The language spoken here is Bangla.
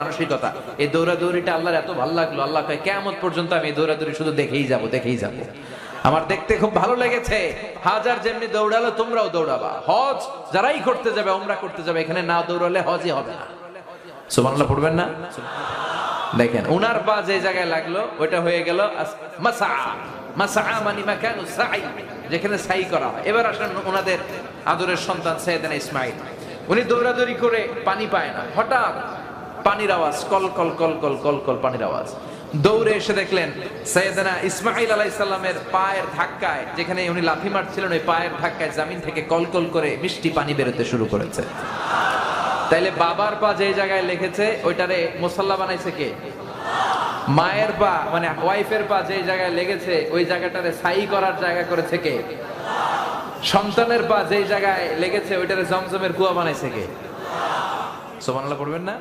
মানসিকতা। এই দৌড়াদৌড়িটা আল্লাহর এত ভালো লাগলো, আল্লাহ কয় কিয়ামত পর্যন্ত আমি এই দৌড়াদৌড়ি শুধু দেখেই যাব, দেখেই যাব। আমার দেখতে খুব ভালো লেগেছে। হাজার যেমনি দৌড়ালো তোমরাও দৌড়াবা। হজ যারাই করতে যাবে, উমরা করতে যাবে, এখানে না দৌড়ালে হজই হবে না। সুবহানাল্লাহ পড়বেন না? দেখেন উনার পা যে জায়গায় লাগলো ওইটা হয়ে গেল মাসআ। মাসআ মানে মাকানু সাই, যেখানে সাই করা হয়। এবার আসেন ওনাদের আদরের সন্তান সাইয়েদনা ইসমাঈল। উনি দৌড়াদৌড়ি করে পানি পায় না, হঠাৎ পানির আওয়াজ, call call call call call call পানির আওয়াজ। দৌড়ে এসে দেখলেন সাইয়েদনা ইসমাঈল আলাইহিস সালামের পায়ের ধাক্কায়, যেখানে উনি লাথি মারছিলেন, ওই পায়ের ধাক্কায় জমিন থেকে কল কল করে মিষ্টি পানি বেরোতে শুরু করেছে। তাইলে বাবার পা যে জায়গায় লেগেছে ওইটারে মুসাল্লা বানাইছে কে? মায়ের পা মানে ওয়াইফের পা যে জায়গায় লেগেছে ওই জায়গাটারে ছাই করার জায়গা করেছে কে? সন্তানের পা যে জায়গায় লেগেছে ওইটারে জমজমের কুয়া বানাইছে কে? সুবহানাল্লাহ পড়বেন না?